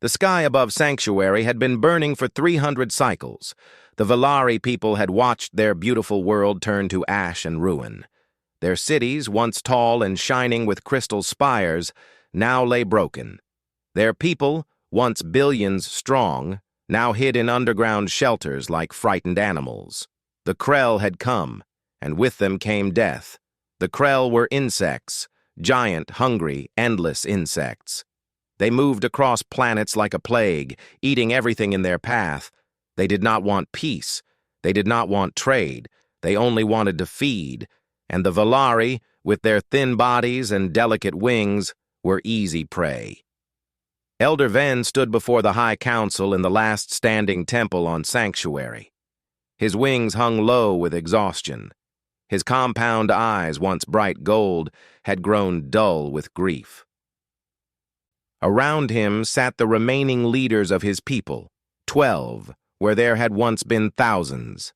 The sky above Sanctuary had been burning for 300 cycles. The Valari people had watched their beautiful world turn to ash and ruin. Their cities, once tall and shining with crystal spires, now lay broken. Their people, once billions strong, now hid in underground shelters like frightened animals. The Krell had come, and with them came death. The Krell were insects, giant, hungry, endless insects. They moved across planets like a plague, eating everything in their path. They did not want peace. They did not want trade. They only wanted to feed. And the Valari, with their thin bodies and delicate wings, were easy prey. Elder Ven stood before the High Council in the last standing temple on Sanctuary. His wings hung low with exhaustion. His compound eyes, once bright gold, had grown dull with grief. Around him sat the remaining leaders of his people, 12, where there had once been thousands.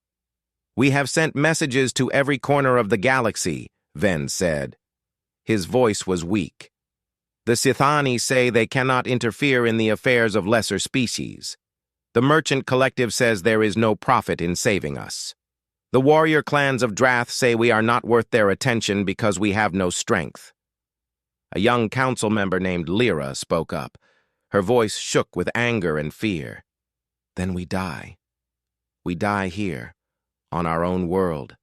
"We have sent messages to every corner of the galaxy," Ven said. His voice was weak. "The Sithani say they cannot interfere in the affairs of lesser species. The Merchant Collective says there is no profit in saving us. The warrior clans of Drath say we are not worth their attention because we have no strength." A young council member named Lyra spoke up. Her voice shook with anger and fear. "Then we die. We die here, on our own world,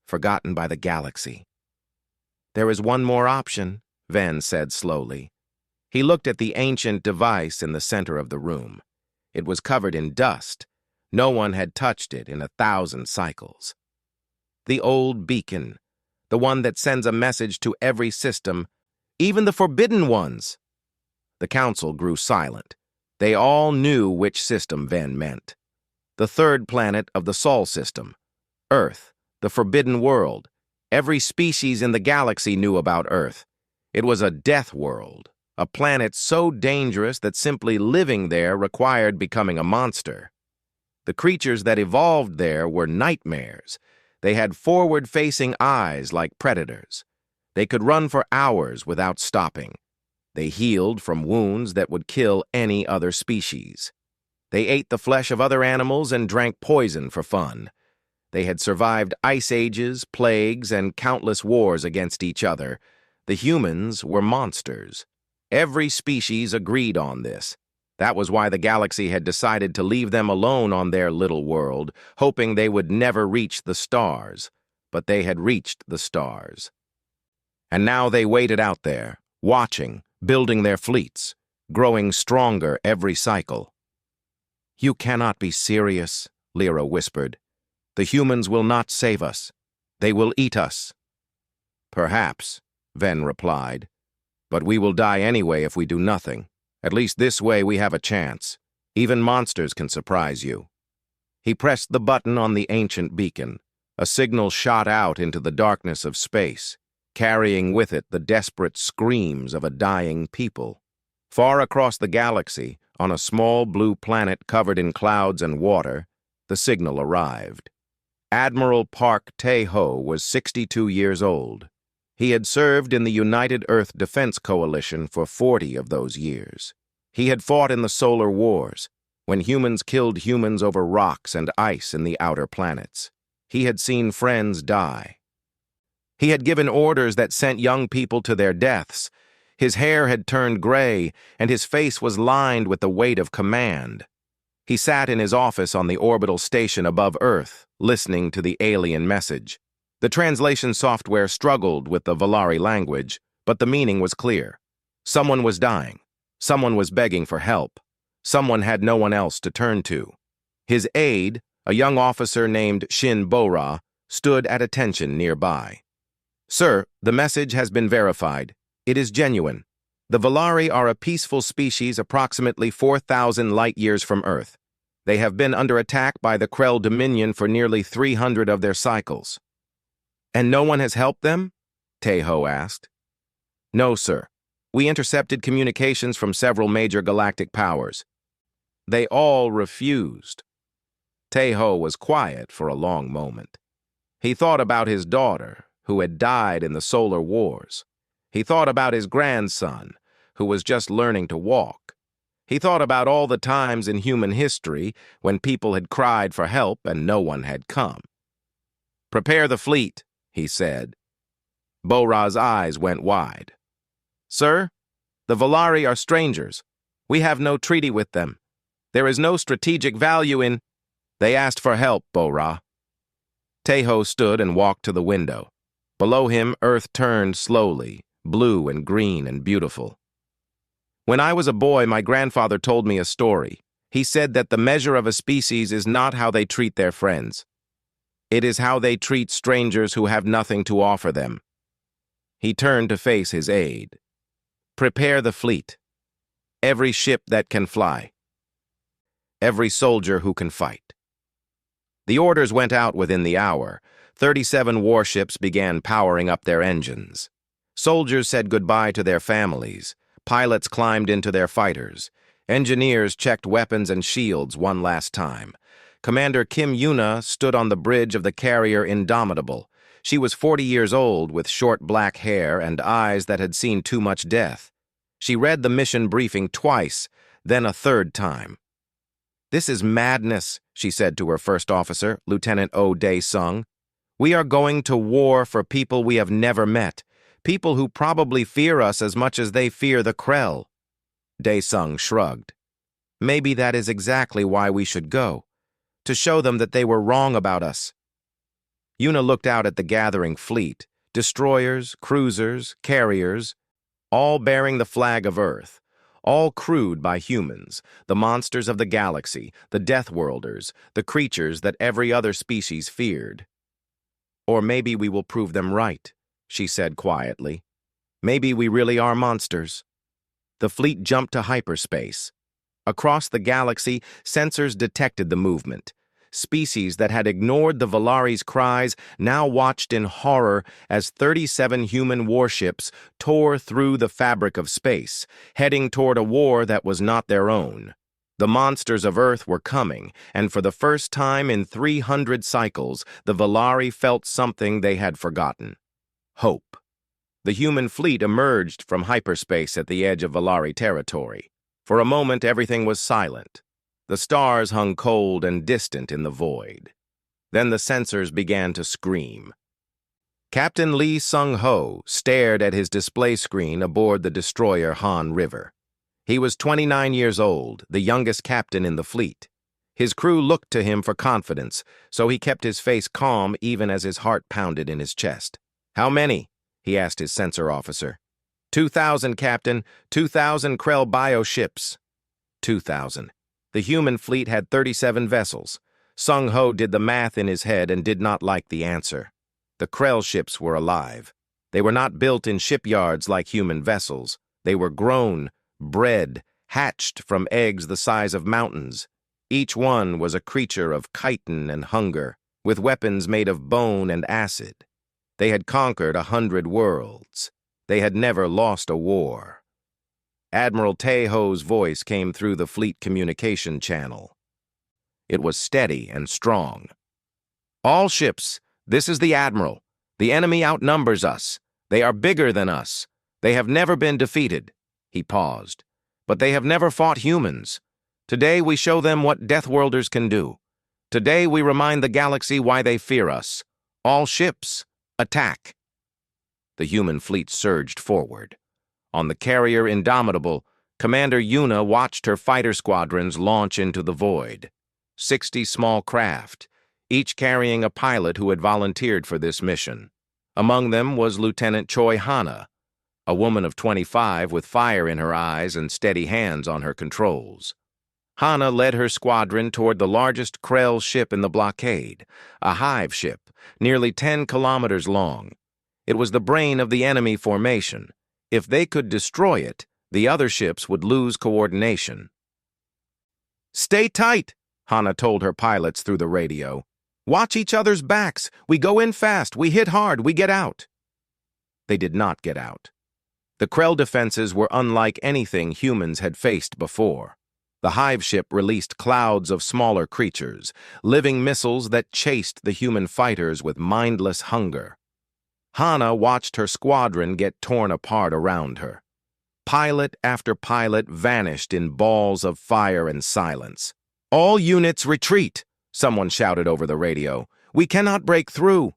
forgotten by the galaxy." "There is one more option," Ven said slowly. He looked at the ancient device in the center of the room. It was covered in dust. No one had touched it in 1,000 cycles. "The old beacon, the one that sends a message to every system, even the forbidden ones." The council grew silent. They all knew which system Ven meant. The third planet of the Sol system, Earth, the forbidden world. Every species in the galaxy knew about Earth. It was a death world, a planet so dangerous that simply living there required becoming a monster. The creatures that evolved there were nightmares. They had forward-facing eyes like predators. They could run for hours without stopping. They healed from wounds that would kill any other species. They ate the flesh of other animals and drank poison for fun. They had survived ice ages, plagues, and countless wars against each other. The humans were monsters. Every species agreed on this. That was why the galaxy had decided to leave them alone on their little world, hoping they would never reach the stars. But they had reached the stars. And now they waited out there, watching, building their fleets, growing stronger every cycle. "You cannot be serious," Lyra whispered. "The humans will not save us. They will eat us." "Perhaps," Ven replied. "But we will die anyway if we do nothing. At least this way we have a chance. Even monsters can surprise you." He pressed the button on the ancient beacon. A signal shot out into the darkness of space, carrying with it the desperate screams of a dying people. Far across the galaxy, on a small blue planet covered in clouds and water, the signal arrived. Admiral Park Tae-ho was 62 years old. He had served in the United Earth Defense Coalition for 40 of those years. He had fought in the Solar Wars, when humans killed humans over rocks and ice in the outer planets. He had seen friends die. He had given orders that sent young people to their deaths. His hair had turned gray, and his face was lined with the weight of command. He sat in his office on the orbital station above Earth, listening to the alien message. The translation software struggled with the Valari language, but the meaning was clear. Someone was dying. Someone was begging for help. Someone had no one else to turn to. His aide, a young officer named Shin Bora, stood at attention nearby. "Sir, the message has been verified. It is genuine. The Valari are a peaceful species approximately 4,000 light-years from Earth. They have been under attack by the Krell Dominion for nearly 300 of their cycles." "And no one has helped them?" Tae-ho asked. "No, sir. We intercepted communications from several major galactic powers. They all refused." Tae-ho was quiet for a long moment. He thought about his daughter, who had died in the Solar Wars. He thought about his grandson, who was just learning to walk. He thought about all the times in human history when people had cried for help and no one had come. "Prepare the fleet," he said. Bora's eyes went wide. "Sir, the Volari are strangers. We have no treaty with them. There is no strategic value in—" "They asked for help, Bora." Tejo stood and walked to the window. Below him, Earth turned slowly, blue and green and beautiful. "When I was a boy, my grandfather told me a story. He said that the measure of a species is not how they treat their friends. It is how they treat strangers who have nothing to offer them." He turned to face his aide. "Prepare the fleet. Every ship that can fly. Every soldier who can fight." The orders went out within the hour. 37 warships began powering up their engines. Soldiers said goodbye to their families. Pilots climbed into their fighters. Engineers checked weapons and shields one last time. Commander Kim Yuna stood on the bridge of the carrier Indomitable. She was 40 years old, with short black hair and eyes that had seen too much death. She read the mission briefing twice, then a third time. "This is madness," she said to her first officer, Lieutenant O. Dae-sung. "We are going to war for people we have never met, people who probably fear us as much as they fear the Krell." Dae-sung shrugged. "Maybe that is exactly why we should go, to show them that they were wrong about us." Yuna looked out at the gathering fleet, destroyers, cruisers, carriers, all bearing the flag of Earth, all crewed by humans, the monsters of the galaxy, the Deathworlders, the creatures that every other species feared. "Or maybe we will prove them right," she said quietly. "Maybe we really are monsters." The fleet jumped to hyperspace. Across the galaxy, sensors detected the movement. Species that had ignored the Volari's cries now watched in horror as 37 human warships tore through the fabric of space, heading toward a war that was not their own. The monsters of Earth were coming, and for the first time in 300 cycles, the Volari felt something they had forgotten: hope. The human fleet emerged from hyperspace at the edge of Volari territory. For a moment, everything was silent. The stars hung cold and distant in the void. Then the sensors began to scream. Captain Lee Sung-ho stared at his display screen aboard the destroyer Han River. He was 29 years old, the youngest captain in the fleet. His crew looked to him for confidence, so he kept his face calm even as his heart pounded in his chest. "How many?" he asked his sensor officer. 2,000, Captain. 2,000 Krell bioships." 2,000. The human fleet had 37 vessels. Sung-ho did the math in his head and did not like the answer. The Krell ships were alive. They were not built in shipyards like human vessels. They were grown, bred, hatched from eggs the size of mountains. Each one was a creature of chitin and hunger, with weapons made of bone and acid. They had conquered 100 worlds. They had never lost a war. Admiral Tejo's voice came through the fleet communication channel. It was steady and strong. "All ships, this is the Admiral. The enemy outnumbers us. They are bigger than us. They have never been defeated." He paused. "But they have never fought humans. Today we show them what Deathworlders can do. Today we remind the galaxy why they fear us. All ships, attack." The human fleet surged forward. On the carrier Indomitable, Commander Yuna watched her fighter squadrons launch into the void. 60 small craft, each carrying a pilot who had volunteered for this mission. Among them was Lieutenant Choi Hana, a woman of 25 with fire in her eyes and steady hands on her controls. Hana led her squadron toward the largest Krell ship in the blockade, a hive ship, nearly 10 kilometers long. It was the brain of the enemy formation. If they could destroy it, the other ships would lose coordination. "Stay tight," Hana told her pilots through the radio. "Watch each other's backs. We go in fast. We hit hard. We get out." They did not get out. The Krell defenses were unlike anything humans had faced before. The hive ship released clouds of smaller creatures, living missiles that chased the human fighters with mindless hunger. Hana watched her squadron get torn apart around her. Pilot after pilot vanished in balls of fire and silence. "All units retreat," someone shouted over the radio. "We cannot break through."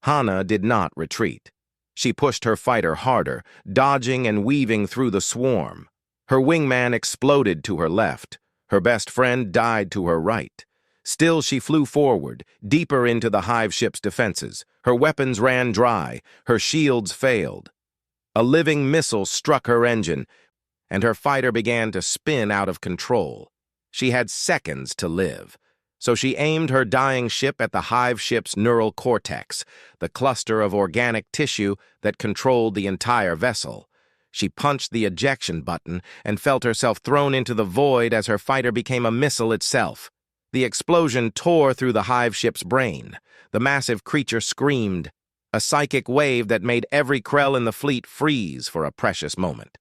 Hana did not retreat. She pushed her fighter harder, dodging and weaving through the swarm. Her wingman exploded to her left. Her best friend died to her right. Still she flew forward, deeper into the hive ship's defenses. Her weapons ran dry. Her shields failed. A living missile struck her engine, and her fighter began to spin out of control. She had seconds to live, so she aimed her dying ship at the hive ship's neural cortex, the cluster of organic tissue that controlled the entire vessel. She punched the ejection button and felt herself thrown into the void as her fighter became a missile itself. The explosion tore through the hive ship's brain. The massive creature screamed, a psychic wave that made every Krell in the fleet freeze for a precious moment.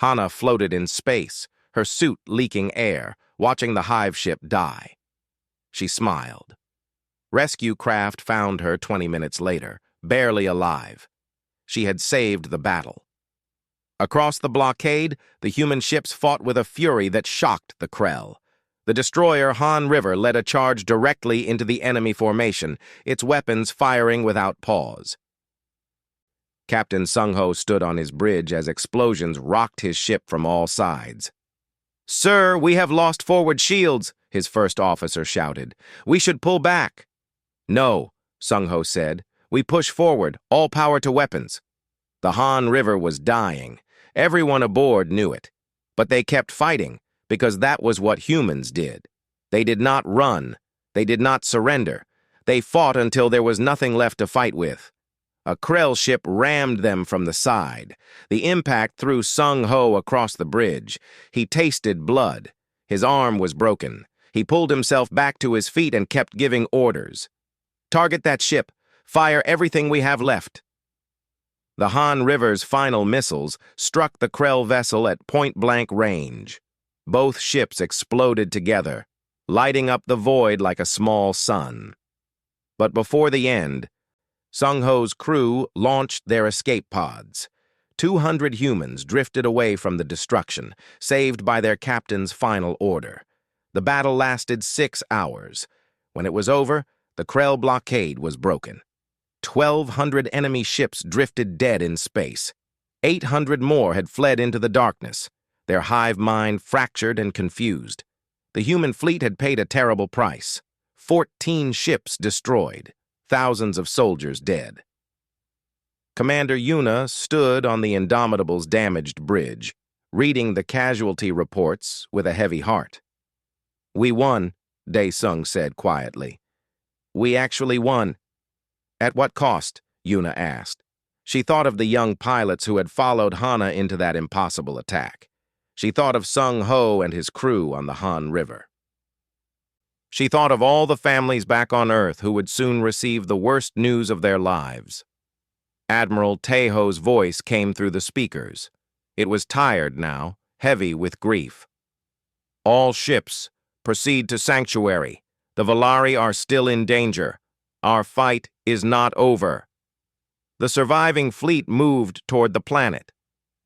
Hana floated in space, her suit leaking air, watching the hive ship die. She smiled. Rescue craft found her 20 minutes later, barely alive. She had saved the battle. Across the blockade, the human ships fought with a fury that shocked the Krell. The destroyer Han River led a charge directly into the enemy formation, its weapons firing without pause. Captain Sung-ho stood on his bridge as explosions rocked his ship from all sides. "Sir, we have lost forward shields," his first officer shouted. "We should pull back." "No," Sung-ho said. "We push forward, all power to weapons." The Han River was dying. Everyone aboard knew it. But they kept fighting, because that was what humans did. They did not run. They did not surrender. They fought until there was nothing left to fight with. A Krell ship rammed them from the side. The impact threw Sung-ho across the bridge. He tasted blood. His arm was broken. He pulled himself back to his feet and kept giving orders. "Target that ship. Fire everything we have left." The Han River's final missiles struck the Krell vessel at point-blank range. Both ships exploded together, lighting up the void like a small sun. But before the end, Sung-ho's crew launched their escape pods. 200 humans drifted away from the destruction, saved by their captain's final order. The battle lasted 6 hours. When it was over, the Krell blockade was broken. 1,200 enemy ships drifted dead in space. 800 more had fled into the darkness, their hive mind fractured and confused. The human fleet had paid a terrible price. 14 ships destroyed, thousands of soldiers dead. Commander Yuna stood on the Indomitable's damaged bridge, reading the casualty reports with a heavy heart. "We won," Dae-sung said quietly. "We actually won." "At what cost?" Yuna asked. She thought of the young pilots who had followed Hana into that impossible attack. She thought of Sung-ho and his crew on the Han River. She thought of all the families back on Earth who would soon receive the worst news of their lives. Admiral Taeho's voice came through the speakers. It was tired now, heavy with grief. "All ships, proceed to sanctuary. The Valari are still in danger. Our fight is not over." The surviving fleet moved toward the planet.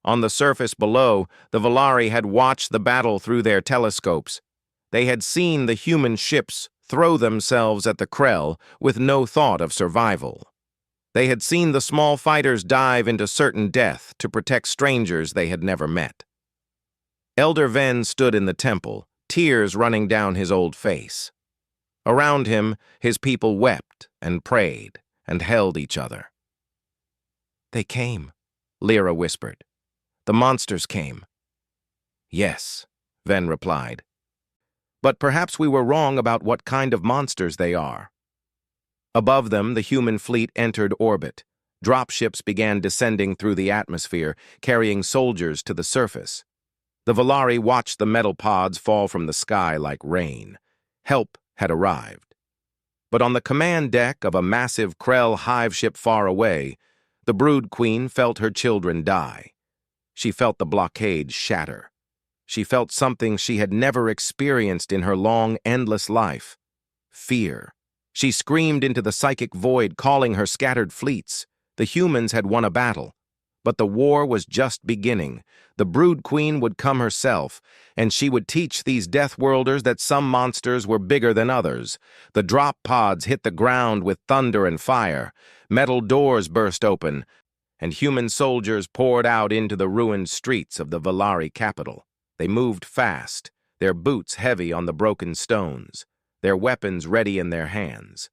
On the surface below, the Valari had watched the battle through their telescopes. They had seen the human ships throw themselves at the Krell with no thought of survival. They had seen the small fighters dive into certain death to protect strangers they had never met. Elder Ven stood in the temple, tears running down his old face. Around him, his people wept and prayed and held each other. "They came," Lyra whispered. "The monsters came." "Yes," Ven replied. "But perhaps we were wrong about what kind of monsters they are." Above them, the human fleet entered orbit. Dropships began descending through the atmosphere, carrying soldiers to the surface. The Valari watched the metal pods fall from the sky like rain. Help had arrived. But on the command deck of a massive Krell hive ship far away, the Brood Queen felt her children die. She felt the blockade shatter. She felt something she had never experienced in her long, endless life: fear. She screamed into the psychic void, calling her scattered fleets. The humans had won a battle, But the war was just beginning. The Brood Queen would come herself, and she would teach these Deathworlders that some monsters were bigger than others. The drop pods hit the ground with thunder and fire. Metal doors burst open, and human soldiers poured out into the ruined streets of the Valari capital. They moved fast, their boots heavy on the broken stones, their weapons ready in their hands.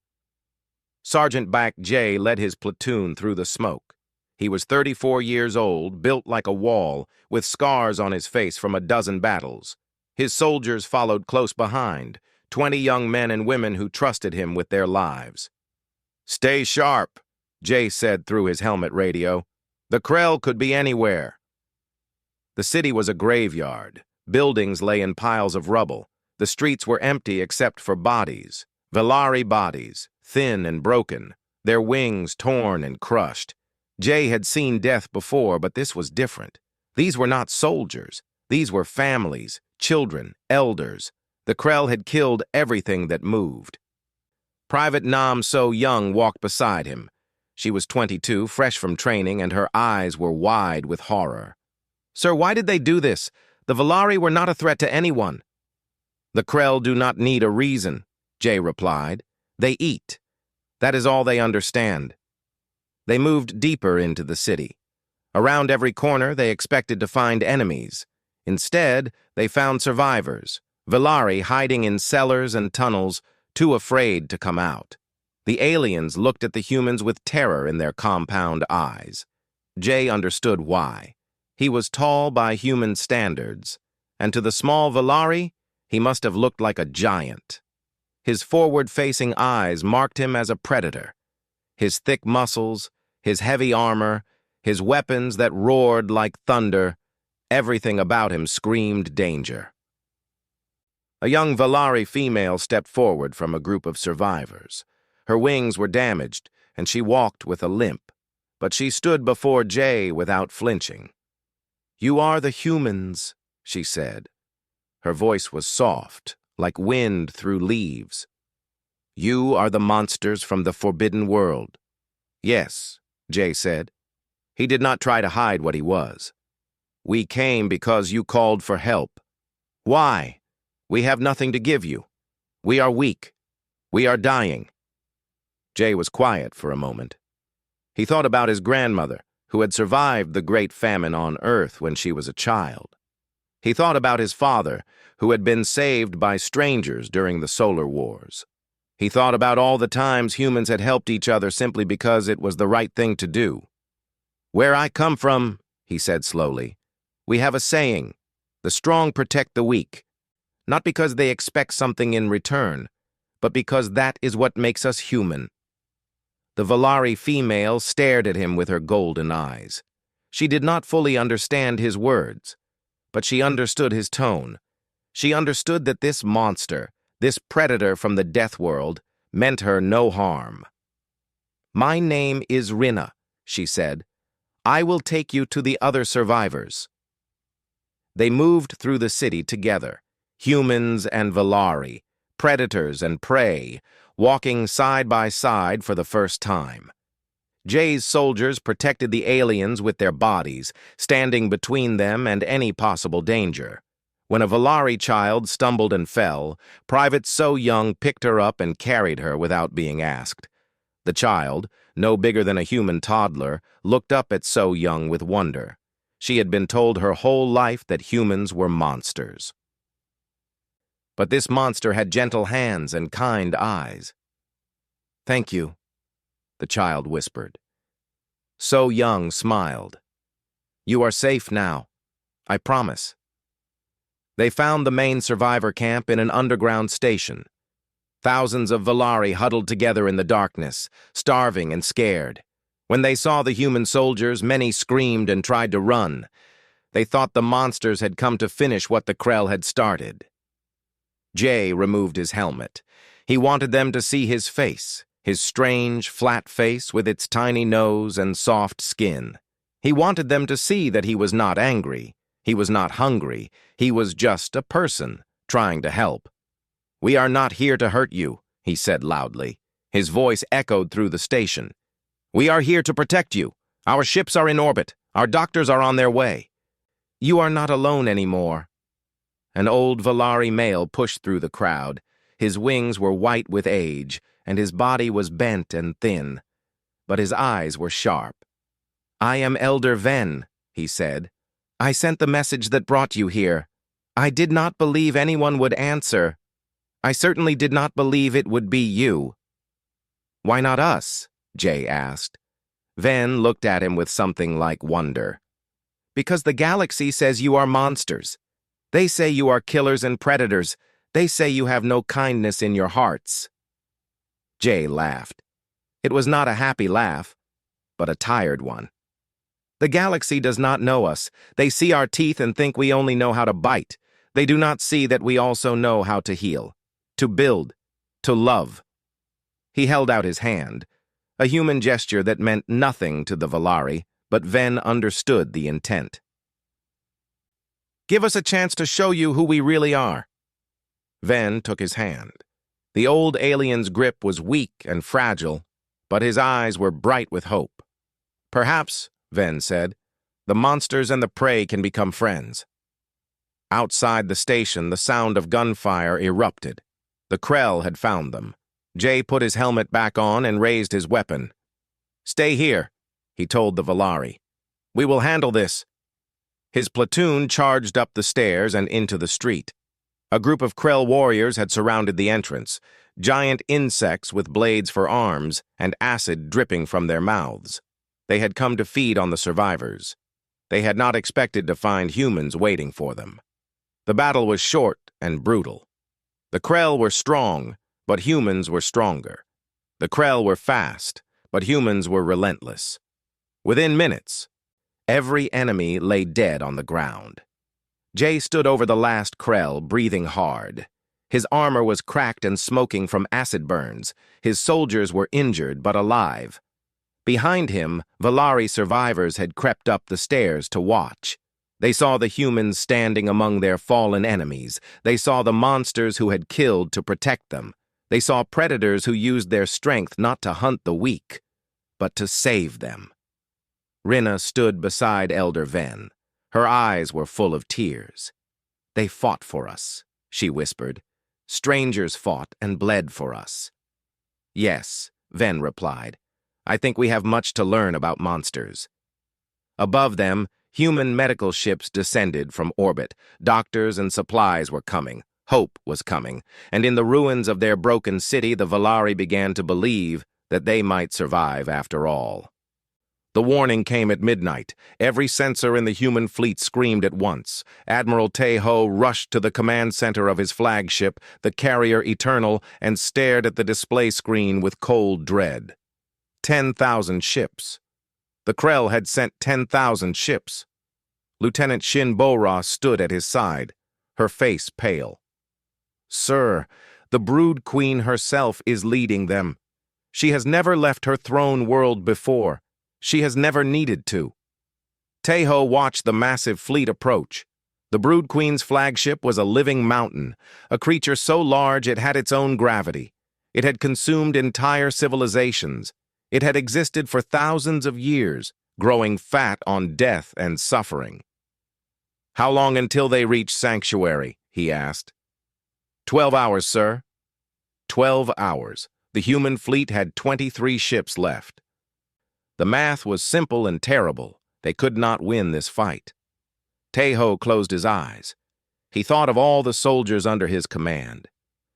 Sergeant Back Jay led his platoon through the smoke. He was 34 years old, built like a wall, with scars on his face from a dozen battles. His soldiers followed close behind, 20 young men and women who trusted him with their lives. "Stay sharp," Jay said through his helmet radio. "The Krell could be anywhere." The city was a graveyard. Buildings lay in piles of rubble. The streets were empty except for bodies. Valari bodies, thin and broken, their wings torn and crushed. Jay had seen death before, but this was different. These were not soldiers. These were families, children, elders. The Krell had killed everything that moved. Private Nam So Young walked beside him. She was 22, fresh from training, and her eyes were wide with horror. "Sir, why did they do this? The Valari were not a threat to anyone." "The Krell do not need a reason," Jay replied. "They eat. That is all they understand." They moved deeper into the city. Around every corner, they expected to find enemies. Instead, they found survivors, Valari hiding in cellars and tunnels, too afraid to come out. The aliens looked at the humans with terror in their compound eyes. Jay understood why. He was tall by human standards, and to the small Valari, he must have looked like a giant. His forward-facing eyes marked him as a predator. His thick muscles, his heavy armor, his weapons that roared like thunder, everything about him screamed danger. A young Valari female stepped forward from a group of survivors. Her wings were damaged, and she walked with a limp, but she stood before Jay without flinching. "You are the humans," she said. Her voice was soft, like wind through leaves. "You are the monsters from the Forbidden World." "Yes," Jay said. He did not try to hide what he was. "We came because you called for help." "Why? We have nothing to give you. We are weak. We are dying." Jay was quiet for a moment. He thought about his grandmother, who had survived the Great Famine on Earth when she was a child. He thought about his father, who had been saved by strangers during the Solar Wars. He thought about all the times humans had helped each other simply because it was the right thing to do. "Where I come from," he said slowly, "we have a saying, the strong protect the weak, not because they expect something in return, but because that is what makes us human." The Valari female stared at him with her golden eyes. She did not fully understand his words, but she understood his tone. She understood that this monster, this predator from the death world, meant her no harm. "My name is Rinna," she said. "I will take you to the other survivors." They moved through the city together, humans and Valari, predators and prey, walking side by side for the first time. Jay's soldiers protected the aliens with their bodies, standing between them and any possible danger. When a Valari child stumbled and fell, Private So Young picked her up and carried her without being asked. The child, no bigger than a human toddler, looked up at So Young with wonder. She had been told her whole life that humans were monsters. But this monster had gentle hands and kind eyes. "Thank you," the child whispered. So Young smiled. "You are safe now. I promise." They found the main survivor camp in an underground station. Thousands of Valari huddled together in the darkness, starving and scared. When they saw the human soldiers, many screamed and tried to run. They thought the monsters had come to finish what the Krell had started. Jay removed his helmet. He wanted them to see his face, his strange, flat face with its tiny nose and soft skin. He wanted them to see that he was not angry, he was not hungry, he was just a person trying to help. "We are not here to hurt you," he said loudly. His voice echoed through the station. "We are here to protect you. Our ships are in orbit. Our doctors are on their way. You are not alone anymore." An old Valari male pushed through the crowd. His wings were white with age, and his body was bent and thin, but his eyes were sharp. "I am Elder Ven," he said. "I sent the message that brought you here. I did not believe anyone would answer. I certainly did not believe it would be you." "Why not us?" Jay asked. Ven looked at him with something like wonder. "Because the galaxy says you are monsters. They say you are killers and predators. They say you have no kindness in your hearts." Jay laughed. It was not a happy laugh, but a tired one. "The galaxy does not know us. They see our teeth and think we only know how to bite. They do not see that we also know how to heal, to build, to love." He held out his hand, a human gesture that meant nothing to the Valari, but Ven understood the intent. "Give us a chance to show you who we really are." Ven took his hand. The old alien's grip was weak and fragile, but his eyes were bright with hope. "Perhaps," Ven said, "the monsters and the prey can become friends." Outside the station, the sound of gunfire erupted. The Krell had found them. Jay put his helmet back on and raised his weapon. "Stay here," he told the Valari. "We will handle this." His platoon charged up the stairs and into the street. A group of Krell warriors had surrounded the entrance, giant insects with blades for arms and acid dripping from their mouths. They had come to feed on the survivors. They had not expected to find humans waiting for them. The battle was short and brutal. The Krell were strong, but humans were stronger. The Krell were fast, but humans were relentless. Within minutes, every enemy lay dead on the ground. Jay stood over the last Krell, breathing hard. His armor was cracked and smoking from acid burns. His soldiers were injured but alive. Behind him, Valari survivors had crept up the stairs to watch. They saw the humans standing among their fallen enemies. They saw the monsters who had killed to protect them. They saw predators who used their strength not to hunt the weak, but to save them. Rinna stood beside Elder Ven. Her eyes were full of tears. "They fought for us," she whispered. "Strangers fought and bled for us." "Yes," Ven replied. "I think we have much to learn about monsters." Above them, human medical ships descended from orbit. Doctors and supplies were coming. Hope was coming. And in the ruins of their broken city, the Valari began to believe that they might survive after all. The warning came at midnight. Every sensor in the human fleet screamed at once. Admiral Tejo rushed to the command center of his flagship, the carrier Eternal, and stared at the display screen with cold dread. 10,000 ships. The Krell had sent 10,000 ships. Lieutenant Shin Bora stood at his side, her face pale. "Sir, the Brood Queen herself is leading them. She has never left her throne world before. She has never needed to." Tejo watched the massive fleet approach. The Brood Queen's flagship was a living mountain, a creature so large it had its own gravity. It had consumed entire civilizations. It had existed for thousands of years, growing fat on death and suffering. "How long until they reach Sanctuary?" he asked. 12 hours, sir." 12 hours. The human fleet had 23 ships left. The math was simple and terrible. They could not win this fight. Tejo closed his eyes. He thought of all the soldiers under his command.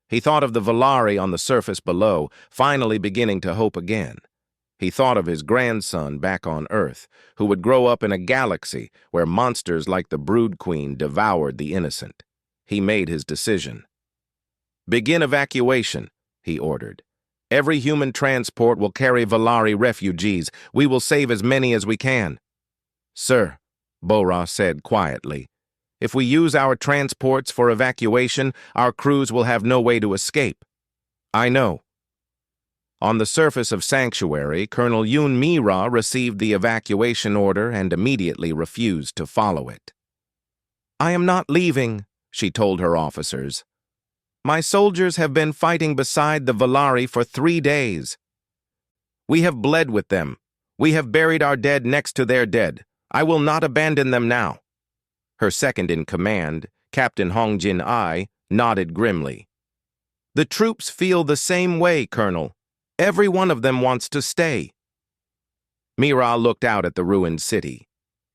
He thought of the Valari on the surface below, finally beginning to hope again. He thought of his grandson back on Earth, who would grow up in a galaxy where monsters like the Brood Queen devoured the innocent. He made his decision. "Begin evacuation," he ordered. "Every human transport will carry Valari refugees. We will save as many as we can." "Sir," Bora said quietly, "if we use our transports for evacuation, our crews will have no way to escape." "I know." On the surface of Sanctuary, Colonel Yun Mira received the evacuation order and immediately refused to follow it. "I am not leaving," she told her officers. "My soldiers have been fighting beside the Valari for 3 days. We have bled with them. We have buried our dead next to their dead. I will not abandon them now. Her second-in-command, Captain Hong Jin-ai, nodded grimly. The troops feel the same way, Colonel. Every one of them wants to stay. Mira looked out at the ruined city.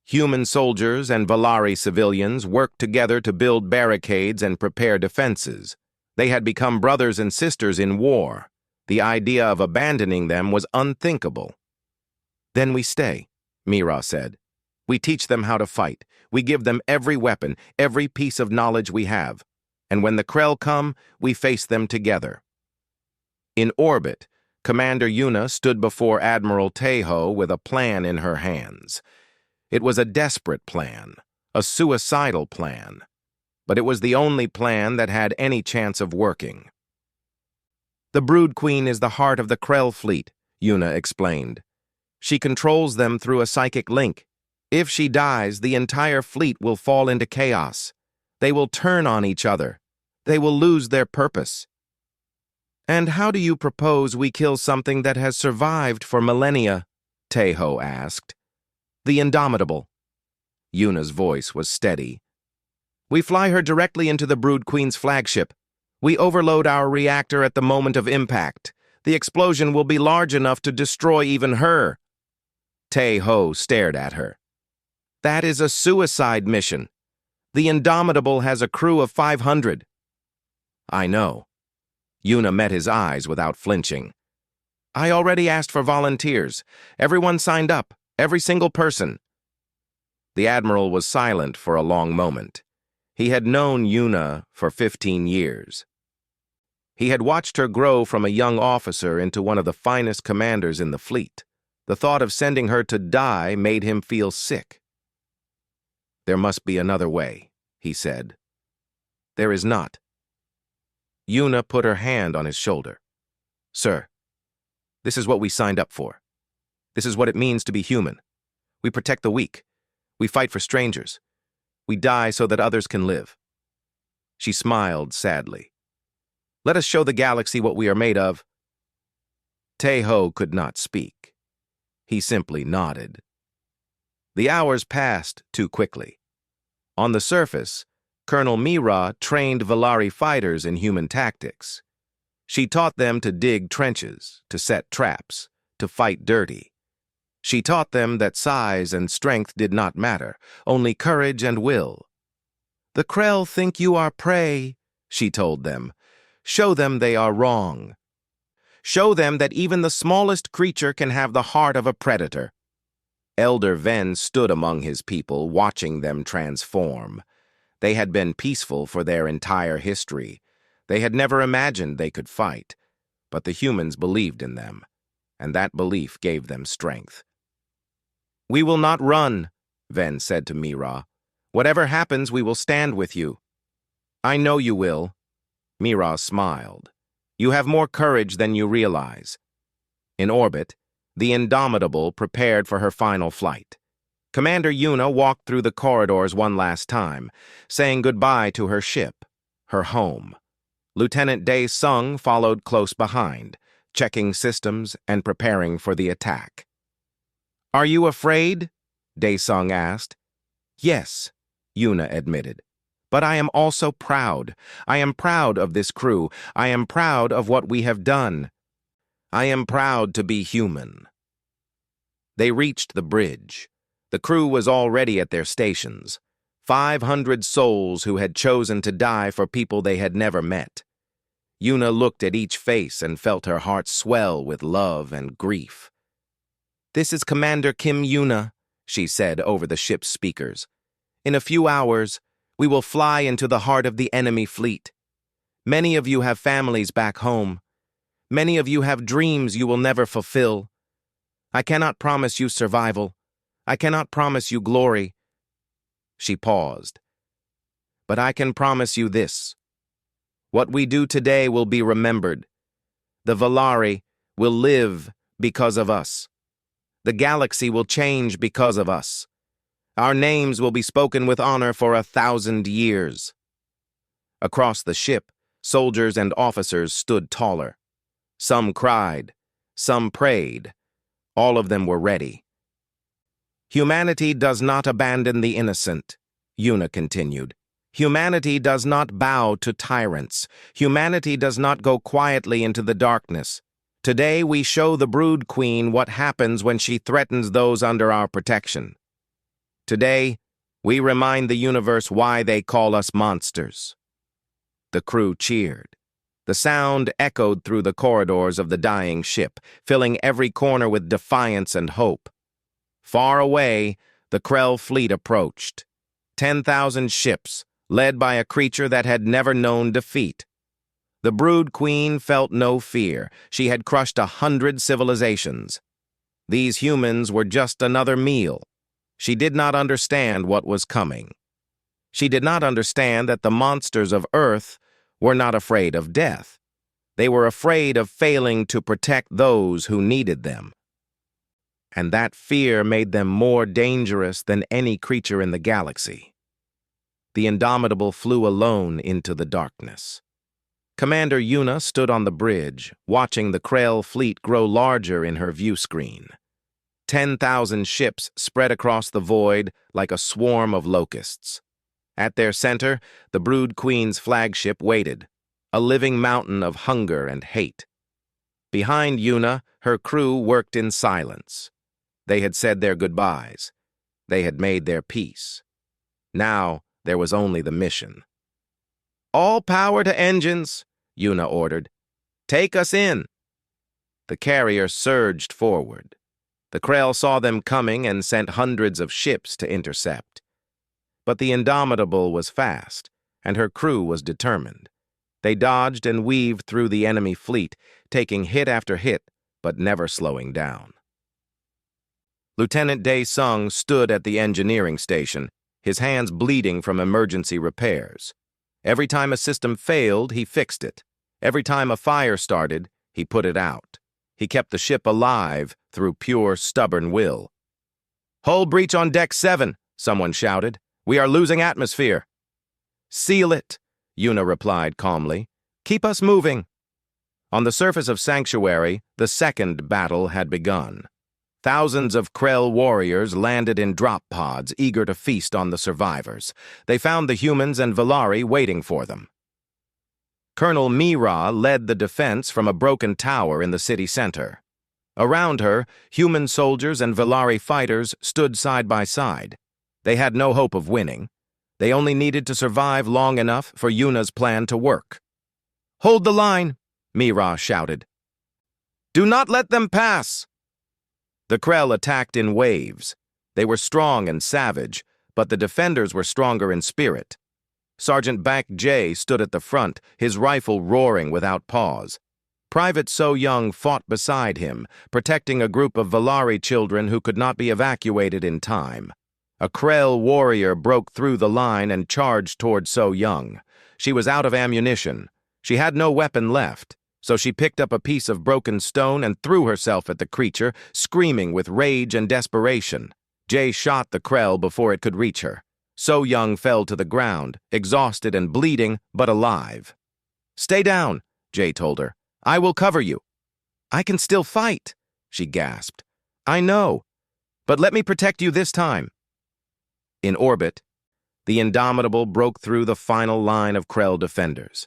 Human soldiers and Valari civilians worked together to build barricades and prepare defenses. They had become brothers and sisters in war. The idea of abandoning them was unthinkable. Then we stay, Mira said. We teach them how to fight. We give them every weapon, every piece of knowledge we have. And when the Krell come, we face them together. In orbit, Commander Yuna stood before Admiral Taeho with a plan in her hands. It was a desperate plan, a suicidal plan, but it was the only plan that had any chance of working. The Brood Queen is the heart of the Krell fleet, Yuna explained. She controls them through a psychic link. If she dies, the entire fleet will fall into chaos. They will turn on each other. They will lose their purpose. And how do you propose we kill something that has survived for millennia? Taeho asked. The Indomitable. Yuna's voice was steady. We fly her directly into the Brood Queen's flagship. We overload our reactor at the moment of impact. The explosion will be large enough to destroy even her. Taeho stared at her. That is a suicide mission. The Indomitable has a crew of 500. I know. Yuna met his eyes without flinching. I already asked for volunteers. Everyone signed up. Every single person. The Admiral was silent for a long moment. He had known Yuna for 15 years. He had watched her grow from a young officer into one of the finest commanders in the fleet. The thought of sending her to die made him feel sick. There must be another way, he said. There is not. Yuna put her hand on his shoulder. Sir, this is what we signed up for. This is what it means to be human. We protect the weak. We fight for strangers. We die so that others can live. She smiled sadly. Let us show the galaxy what we are made of. Taeho could not speak. He simply nodded. The hours passed too quickly. On the surface, Colonel Mira trained Valari fighters in human tactics. She taught them to dig trenches, to set traps, to fight dirty. She taught them that size and strength did not matter, only courage and will. The Krell think you are prey, she told them. Show them they are wrong. Show them that even the smallest creature can have the heart of a predator. Elder Ven stood among his people, watching them transform. They had been peaceful for their entire history. They had never imagined they could fight, but the humans believed in them, and that belief gave them strength. We will not run, Ven said to Mira. Whatever happens, we will stand with you. I know you will. Mira smiled. You have more courage than you realize. In orbit, the Indomitable prepared for her final flight. Commander Yuna walked through the corridors one last time, saying goodbye to her ship, her home. Lieutenant Dae Sung followed close behind, checking systems and preparing for the attack. Are you afraid? Dae Sung asked. Yes, Yuna admitted. But I am also proud. I am proud of this crew. I am proud of what we have done. I am proud to be human. They reached the bridge. The crew was already at their stations. 500 souls who had chosen to die for people they had never met. Yuna looked at each face and felt her heart swell with love and grief. This is Commander Kim Yuna, she said over the ship's speakers. In a few hours, we will fly into the heart of the enemy fleet. Many of you have families back home. Many of you have dreams you will never fulfill. I cannot promise you survival. I cannot promise you glory. She paused. But I can promise you this. What we do today will be remembered. The Valari will live because of us. The galaxy will change because of us. Our names will be spoken with honor for 1,000 years. Across the ship, soldiers and officers stood taller. Some cried, some prayed. All of them were ready. Humanity does not abandon the innocent, Yuna continued. Humanity does not bow to tyrants. Humanity does not go quietly into the darkness. Today we show the Brood Queen what happens when she threatens those under our protection. Today, we remind the universe why they call us monsters. The crew cheered. The sound echoed through the corridors of the dying ship, filling every corner with defiance and hope. Far away, the Krell fleet approached. 10,000 ships, led by a creature that had never known defeat. The Brood Queen felt no fear. She had crushed 100 civilizations. These humans were just another meal. She did not understand what was coming. She did not understand that the monsters of Earth were not afraid of death. They were afraid of failing to protect those who needed them. And that fear made them more dangerous than any creature in the galaxy. The Indomitable flew alone into the darkness. Commander Yuna stood on the bridge, watching the Krell fleet grow larger in her view screen. 10,000 ships spread across the void like a swarm of locusts. At their center, the Brood Queen's flagship waited, a living mountain of hunger and hate. Behind Yuna, her crew worked in silence. They had said their goodbyes. They had made their peace. Now, there was only the mission. "All power to engines," Yuna ordered. "Take us in." The carrier surged forward. The Krell saw them coming and sent hundreds of ships to intercept. But the Indomitable was fast, and her crew was determined. They dodged and weaved through the enemy fleet, taking hit after hit, but never slowing down. Lieutenant Dae Sung stood at the engineering station, his hands bleeding from emergency repairs. Every time a system failed, he fixed it. Every time a fire started, he put it out. He kept the ship alive through pure, stubborn will. "Hull breach on deck 7, someone shouted. "We are losing atmosphere." "Seal it," Yuna replied calmly. "Keep us moving." On the surface of Sanctuary, the second battle had begun. Thousands of Krell warriors landed in drop pods, eager to feast on the survivors. They found the humans and Valari waiting for them. Colonel Mira led the defense from a broken tower in the city center. Around her, human soldiers and Valari fighters stood side by side. They had no hope of winning. They only needed to survive long enough for Yuna's plan to work. "Hold the line," Mira shouted. "Do not let them pass." The Krell attacked in waves. They were strong and savage, but the defenders were stronger in spirit. Sergeant Bak Jay stood at the front, his rifle roaring without pause. Private So Young fought beside him, protecting a group of Valari children who could not be evacuated in time. A Krell warrior broke through the line and charged toward So Young. She was out of ammunition. She had no weapon left, so she picked up a piece of broken stone and threw herself at the creature, screaming with rage and desperation. Jay shot the Krell before it could reach her. So Young fell to the ground, exhausted and bleeding, but alive. "Stay down," Jay told her. "I will cover you." "I can still fight," she gasped. "I know, but let me protect you this time." In orbit, the Indomitable broke through the final line of Krell defenders.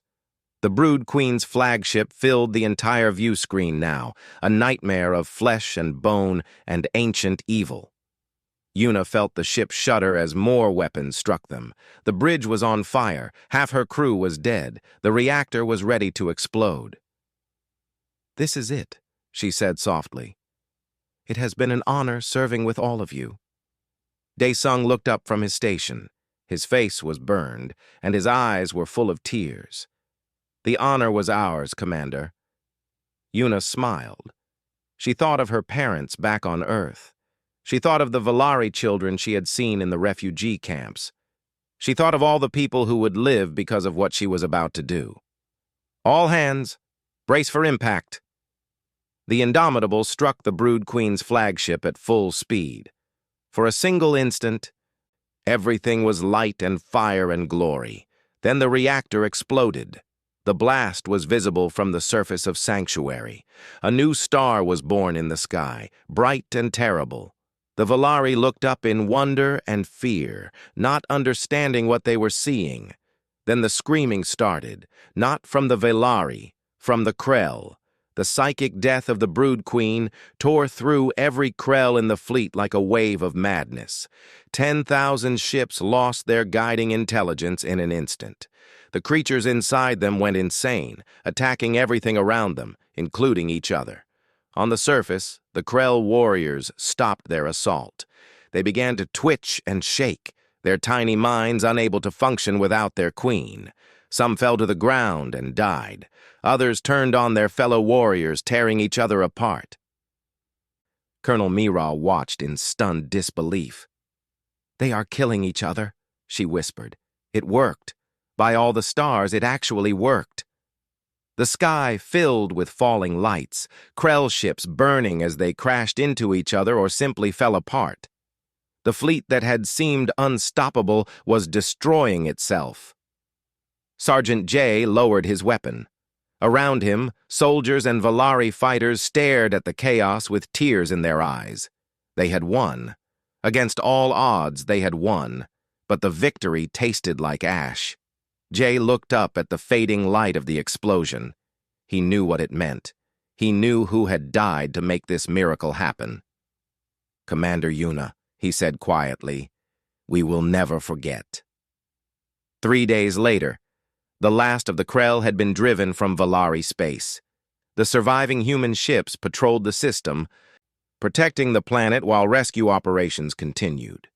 The Brood Queen's flagship filled the entire view screen now, a nightmare of flesh and bone and ancient evil. Yuna felt the ship shudder as more weapons struck them. The bridge was on fire, half her crew was dead, the reactor was ready to explode. "This is it," she said softly. "It has been an honor serving with all of you." Dae Sung looked up from his station. His face was burned, and his eyes were full of tears. "The honor was ours, Commander." Yuna smiled. She thought of her parents back on Earth. She thought of the Valari children she had seen in the refugee camps. She thought of all the people who would live because of what she was about to do. "All hands, brace for impact." The Indomitable struck the Brood Queen's flagship at full speed. For a single instant, everything was light and fire and glory. Then the reactor exploded. The blast was visible from the surface of Sanctuary. A new star was born in the sky, bright and terrible. The Valari looked up in wonder and fear, not understanding what they were seeing. Then the screaming started, not from the Valari, from the Krell. The psychic death of the Brood Queen tore through every Krell in the fleet like a wave of madness. 10,000 ships lost their guiding intelligence in an instant. The creatures inside them went insane, attacking everything around them, including each other. On the surface, the Krell warriors stopped their assault. They began to twitch and shake, their tiny minds unable to function without their queen. Some fell to the ground and died. Others turned on their fellow warriors, tearing each other apart. Colonel Mira watched in stunned disbelief. "They are killing each other," she whispered. "It worked. By all the stars, it actually worked." The sky filled with falling lights, Krell ships burning as they crashed into each other or simply fell apart. The fleet that had seemed unstoppable was destroying itself. Sergeant J lowered his weapon. Around him, soldiers and Valari fighters stared at the chaos with tears in their eyes. They had won. Against all odds, they had won. But the victory tasted like ash. Jay looked up at the fading light of the explosion. He knew what it meant. He knew who had died to make this miracle happen. "Commander Yuna," he said quietly, "we will never forget." 3 days later, the last of the Krell had been driven from Valari space. The surviving human ships patrolled the system, protecting the planet while rescue operations continued.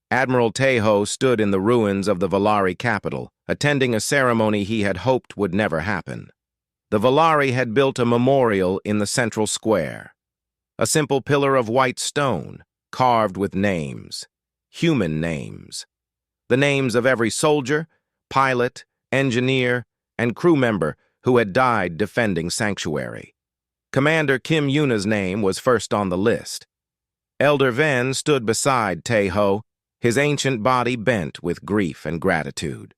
Admiral Tejo stood in the ruins of the Valari capital, attending a ceremony he had hoped would never happen. The Valari had built a memorial in the central square. A simple pillar of white stone, carved with names, human names. The names of every soldier, pilot, engineer, and crew member who had died defending Sanctuary. Commander Kim Yuna's name was first on the list. Elder Ven stood beside Tejo, his ancient body bent with grief and gratitude.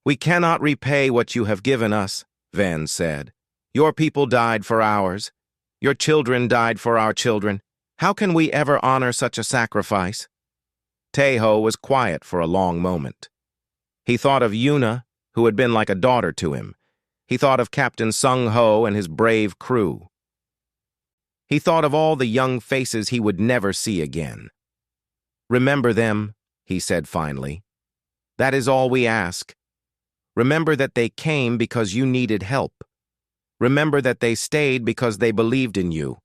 "We cannot repay what you have given us," Ven said. "Your people died for ours. Your children died for our children. How can we ever honor such a sacrifice?" Tejo was quiet for a long moment. He thought of Yuna, who had been like a daughter to him. He thought of Captain Sung Ho and his brave crew. He thought of all the young faces he would never see again. "Remember them," he said finally. "That is all we ask. Remember that they came because you needed help. Remember that they stayed because they believed in you.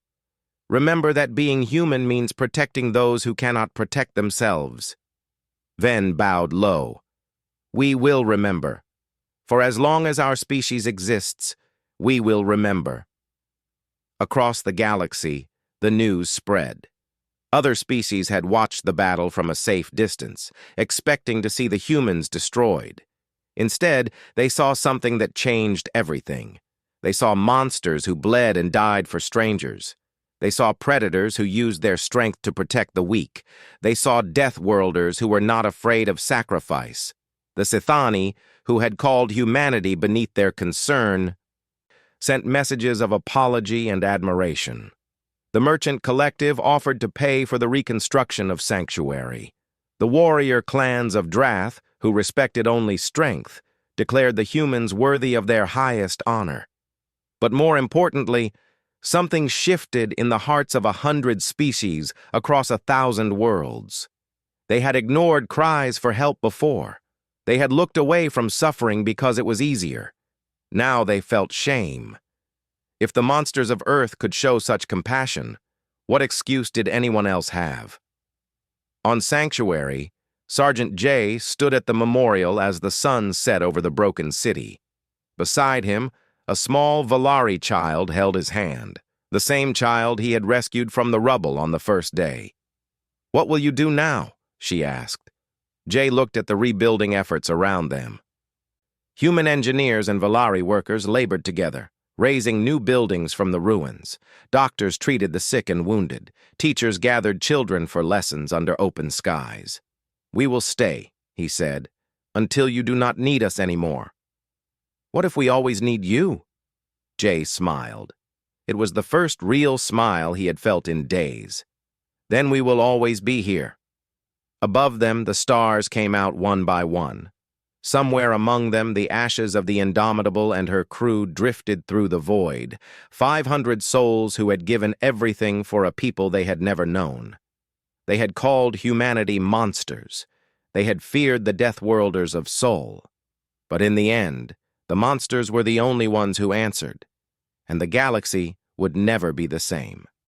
Remember that being human means protecting those who cannot protect themselves." Ven bowed low. "We will remember. For as long as our species exists, we will remember." Across the galaxy, the news spread. Other species had watched the battle from a safe distance, expecting to see the humans destroyed. Instead, they saw something that changed everything. They saw monsters who bled and died for strangers. They saw predators who used their strength to protect the weak. They saw death-worlders who were not afraid of sacrifice. The Sithani, who had called humanity beneath their concern, sent messages of apology and admiration. The Merchant Collective offered to pay for the reconstruction of Sanctuary. The warrior clans of Drath, who respected only strength, declared the humans worthy of their highest honor. But more importantly, something shifted in the hearts of 100 species across 1,000 worlds. They had ignored cries for help before. They had looked away from suffering because it was easier. Now they felt shame. If the monsters of Earth could show such compassion, what excuse did anyone else have? On Sanctuary, Sergeant J stood at the memorial as the sun set over the broken city. Beside him, a small Valari child held his hand, the same child he had rescued from the rubble on the first day. "What will you do now?" she asked. Jay looked at the rebuilding efforts around them. Human engineers and Valari workers labored together, raising new buildings from the ruins. Doctors treated the sick and wounded. Teachers gathered children for lessons under open skies. "We will stay," he said, "until you do not need us anymore." "What if we always need you?" Jay smiled. It was the first real smile he had felt in days. Then we will always be here. Above them, the stars came out one by one. Somewhere among them, the ashes of the Indomitable and her crew drifted through the void, 500 souls who had given everything for a people they had never known. They had called humanity monsters. They had feared the Death Worlders of Sol. But in the end, the monsters were the only ones who answered, and the galaxy would never be the same.